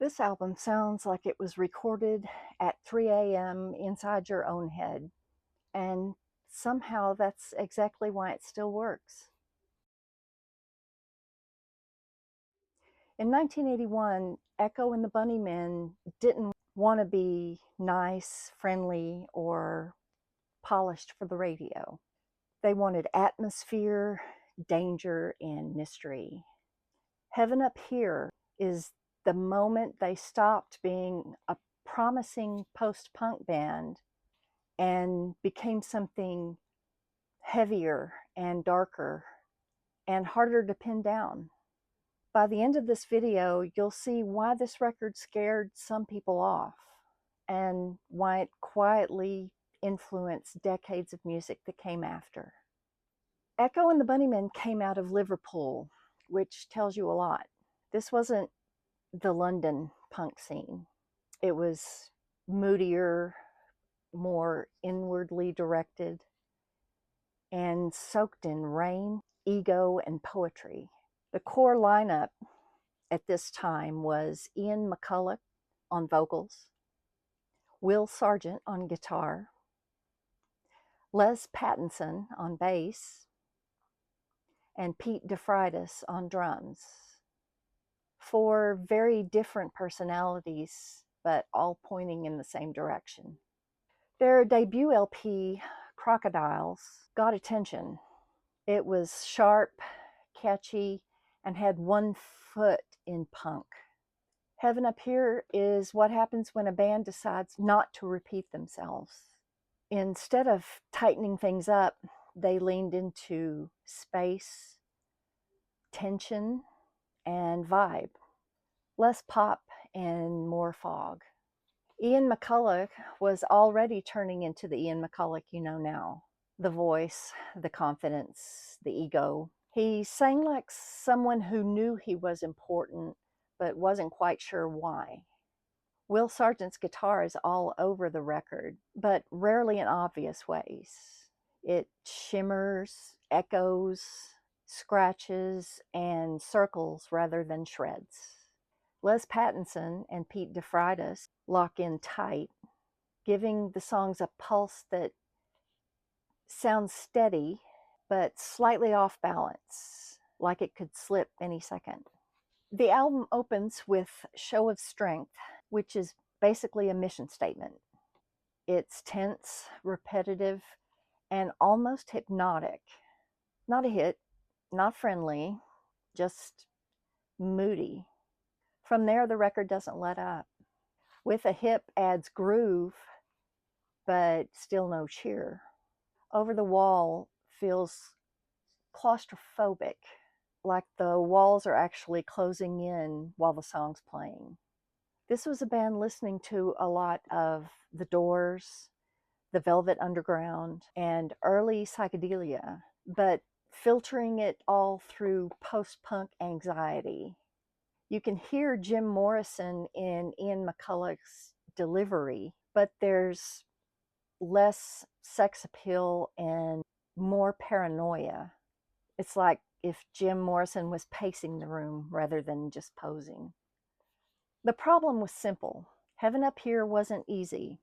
This album sounds like it was recorded at 3 a.m. inside your own head, and somehow that's exactly why it still works. In 1981, Echo and the Bunnymen didn't want to be nice, friendly, or polished for the radio. They wanted atmosphere, danger, and mystery. Heaven Up Here is the moment they stopped being a promising post-punk band and became something heavier and darker and harder to pin down. By the end of this video, you'll see why this record scared some people off and why it quietly influenced decades of music that came after. Echo and the Bunnymen came out of Liverpool, which tells you a lot. This wasn't the London punk scene. It was moodier, more inwardly directed, and soaked in rain, ego, and poetry. The core lineup at this time was Ian McCulloch on vocals, Will Sargent on guitar, Les Pattinson on bass, and Pete DeFreitas on drums. Four very different personalities, but all pointing in the same direction. Their debut LP, Crocodiles, got attention. It was sharp, catchy, and had one foot in punk. Heaven Up Here is what happens when a band decides not to repeat themselves. Instead of tightening things up, they leaned into space, tension, and vibe. Less pop and more fog. Ian McCulloch was already turning into the Ian McCulloch you know now. The voice, the confidence, the ego. He sang like someone who knew he was important, but wasn't quite sure why. Will Sargent's guitar is all over the record, but rarely in obvious ways. It shimmers, echoes, scratches, and circles rather than shreds. Les Pattinson and Pete DeFreitas lock in tight, giving the songs a pulse that sounds steady, but slightly off balance, like it could slip any second. The album opens with Show of Strength, which is basically a mission statement. It's tense, repetitive, and almost hypnotic. Not a hit, not friendly, just moody. From there, the record doesn't let up. With a Hip adds groove, but still no cheer. Over the Wall feels claustrophobic, like the walls are actually closing in while the song's playing. This was a band listening to a lot of The Doors, the Velvet Underground, and early psychedelia, but filtering it all through post-punk anxiety. You can hear Jim Morrison in Ian McCulloch's delivery, but there's less sex appeal and more paranoia. It's like if Jim Morrison was pacing the room rather than just posing. The problem was simple. Heaven Up Here wasn't easy.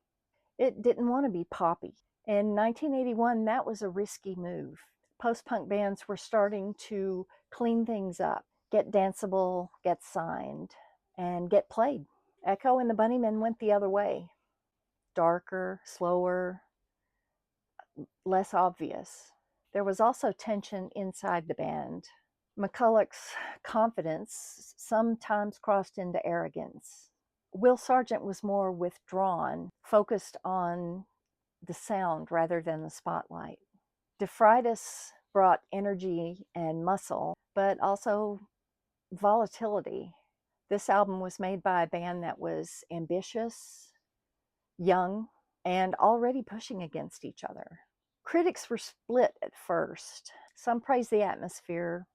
It didn't want to be poppy. In 1981, that was a risky move. Post-punk bands were starting to clean things up, get danceable, get signed, and get played. Echo and the Bunnymen went the other way. Darker, slower, less obvious. There was also tension inside the band. McCulloch's confidence sometimes crossed into arrogance. Will Sargent was more withdrawn, focused on the sound rather than the spotlight. DeFreitas brought energy and muscle, but also volatility. This album was made by a band that was ambitious, young, and already pushing against each other. Critics were split at first. Some praised the atmosphere.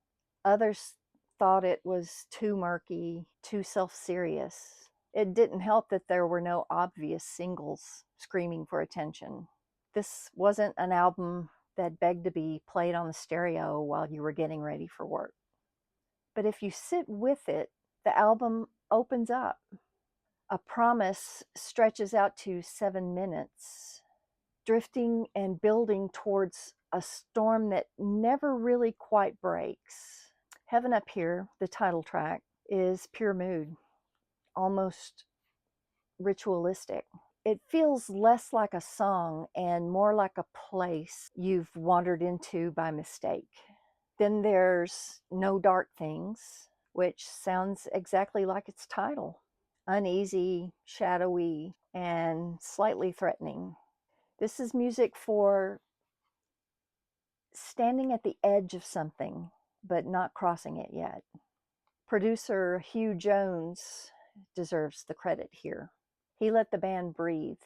Others thought it was too murky, too self-serious. It didn't help that there were no obvious singles screaming for attention. This wasn't an album that begged to be played on the stereo while you were getting ready for work. But if you sit with it, the album opens up. A promise stretches out to 7 minutes, drifting and building towards a storm that never really quite breaks. Heaven Up Here, the title track, is pure mood, almost ritualistic. It feels less like a song and more like a place you've wandered into by mistake. Then there's No Dark Things, which sounds exactly like its title. Uneasy, shadowy, and slightly threatening. This is music for standing at the edge of something, but not crossing it yet. Producer Hugh Jones deserves the credit here. He let the band breathe.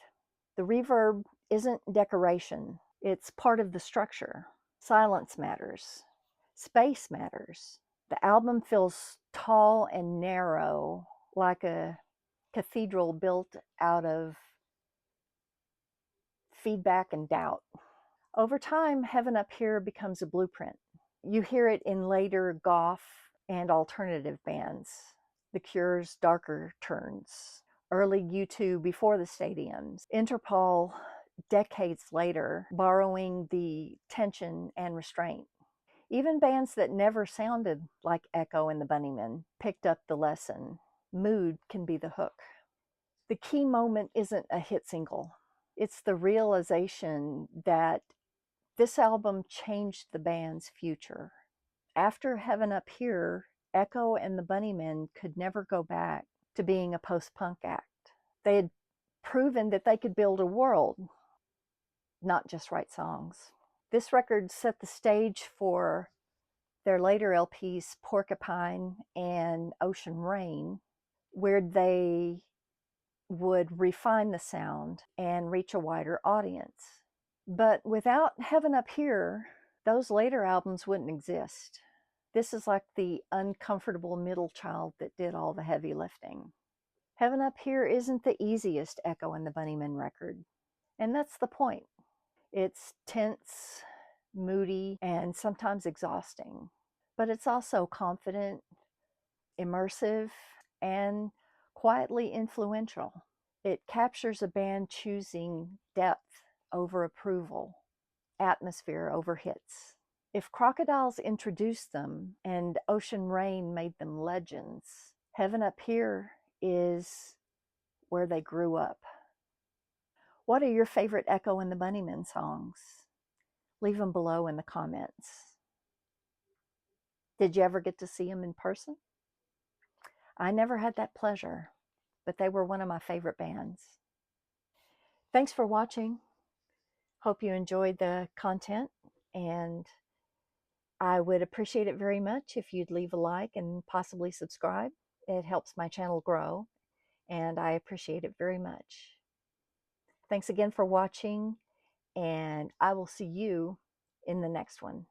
The reverb isn't decoration, it's part of the structure. Silence matters. Space matters. The album feels tall and narrow, like a cathedral built out of feedback and doubt. Over time, Heaven Up Here becomes a blueprint. You hear it in later goth and alternative bands. The Cure's darker turns. Early U2 before the stadiums. Interpol decades later, borrowing the tension and restraint. Even bands that never sounded like Echo and the Bunnymen picked up the lesson. Mood can be the hook. The key moment isn't a hit single. It's the realization that this album changed the band's future. After Heaven Up Here, Echo and the Bunnymen could never go back to being a post-punk act. They had proven that they could build a world, not just write songs. This record set the stage for their later LPs, Porcupine and Ocean Rain, where they would refine the sound and reach a wider audience. But without Heaven Up Here, those later albums wouldn't exist. This is like the uncomfortable middle child that did all the heavy lifting. Heaven Up Here isn't the easiest Echo and the Bunnymen record, and that's the point. It's tense, moody, and sometimes exhausting, but it's also confident, immersive, and quietly influential. It captures a band choosing depth over approval, atmosphere over hits. If Crocodiles introduced them and Ocean Rain made them legends, Heaven Up Here is where they grew up. What are your favorite Echo and the Bunnymen songs? Leave them below in the comments. Did you ever get to see them in person? I never had that pleasure, but they were one of my favorite bands. Thanks for watching. Hope you enjoyed the content, and I would appreciate it very much if you'd leave a like and possibly subscribe. It helps my channel grow, and I appreciate it very much. Thanks again for watching, and I will see you in the next one.